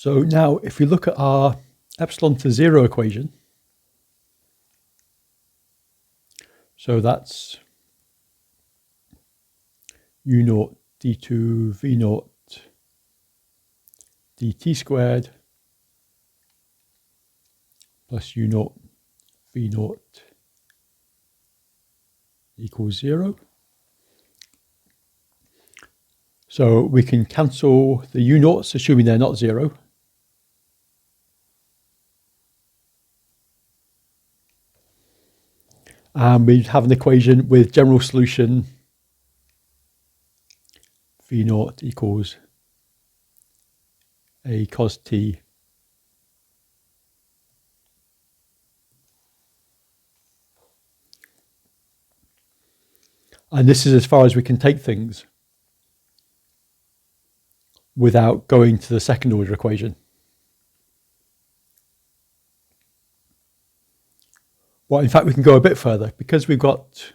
So now if we look at our epsilon to 0 equation, so that's u naught d2 v naught dt squared plus u naught v naught equals 0. So we can cancel the u naughts, assuming they're not 0. And we have an equation with general solution v naught equals a cos t and this is as far as we can take things without going to the second order equation. Well, in fact, we can go a bit further because we've got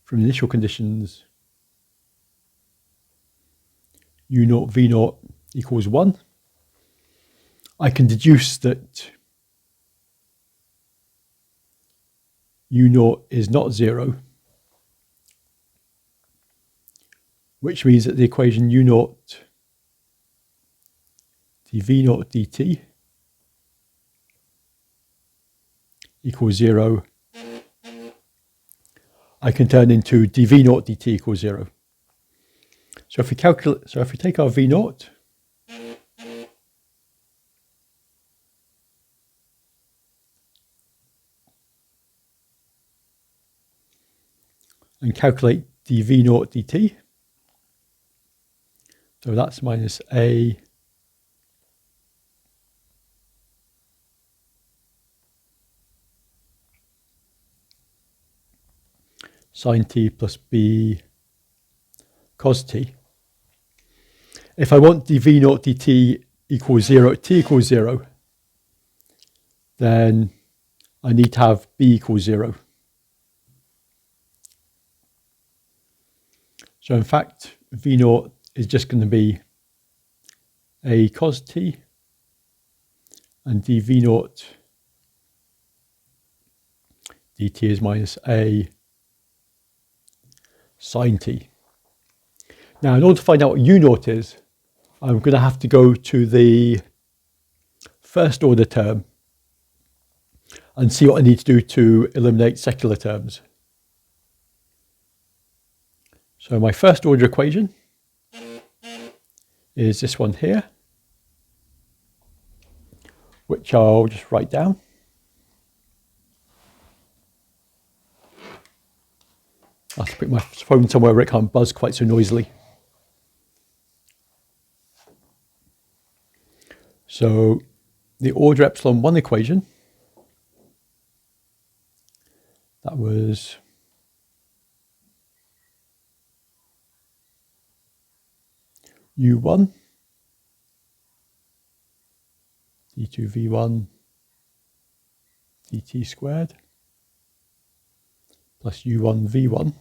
from the initial conditions u naught v naught equals 1. I can deduce that u naught is not 0, which means that the equation u naught dv naught dt equals 0, I can turn into dv naught dt equals 0. So if we take our v naught and calculate dv naught dt, so that's minus a sine t plus b cos t. If I want dv naught dt equals 0 at t equals 0, then I need to have b equals 0. So in fact, v naught is just going to be a cos t and dv naught dt is minus a sine t. Now, in order to find out what u naught is, I'm going to have to go to the first order term and see what I need to do to eliminate secular terms. So my first order equation is this one here, which I'll just write down. I have to put my phone somewhere where it can't buzz quite so noisily. So the order epsilon 1 equation, that was u1 d2v1 dt squared plus u1 v1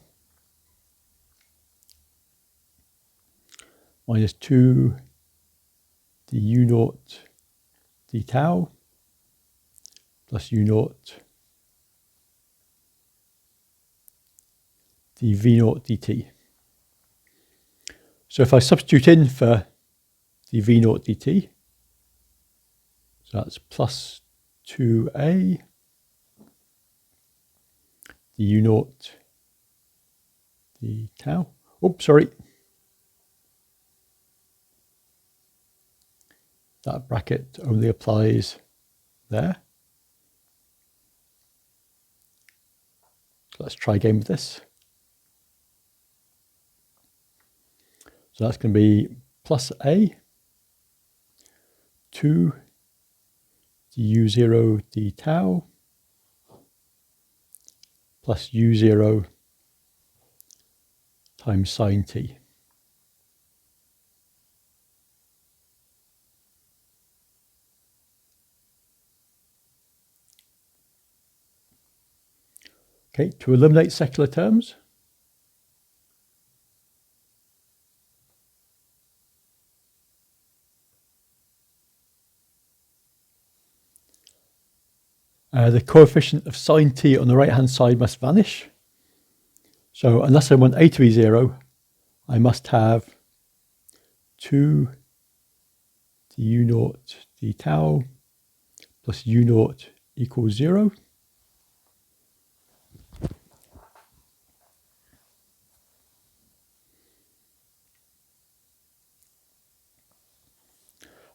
minus 2 du naught d tau plus u naught dv naught dt. So if I substitute in for dv naught dt, so that's plus 2a du naught d tau. Oops, sorry. That bracket only applies there. So let's try again with this. So that's going to be plus a 2 du0 d tau plus u0 times sine t. Okay, to eliminate secular terms, The coefficient of sine t on the right hand side must vanish. So unless I want a to be 0, I must have 2 du naught d tau plus u naught equals 0.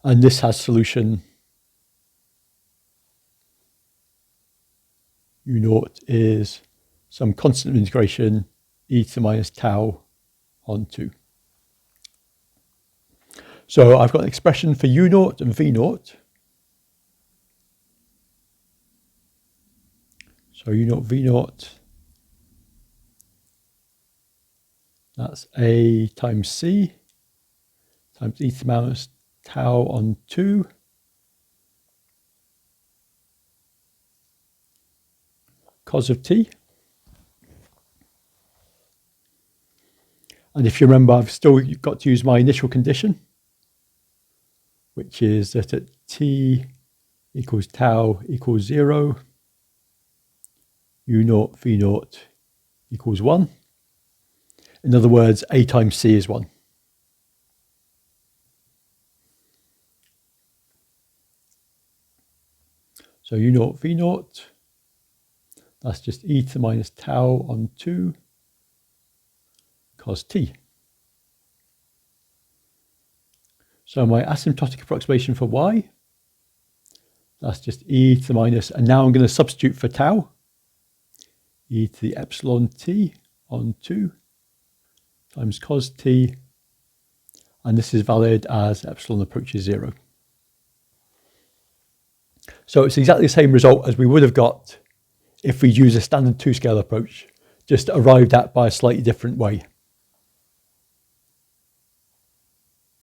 And this has solution u naught is some constant of integration e to the minus tau on 2. So I've got an expression for u naught and v naught. So u naught, v naught, that's a times c times e to the minus tau on 2 cos of t. And if you remember, I've still got to use my initial condition, which is that at t equals tau equals 0, u naught v naught equals 1. In other words, a times c is 1. So u naught v naught, that's just e to the minus tau on 2 cos t. So my asymptotic approximation for y, that's just e to the minus, and now I'm going to substitute for tau, e to the epsilon t on 2 times cos t, and this is valid as epsilon approaches 0. So it's exactly the same result as we would have got if we use a standard 2-scale approach, just arrived at by a slightly different way.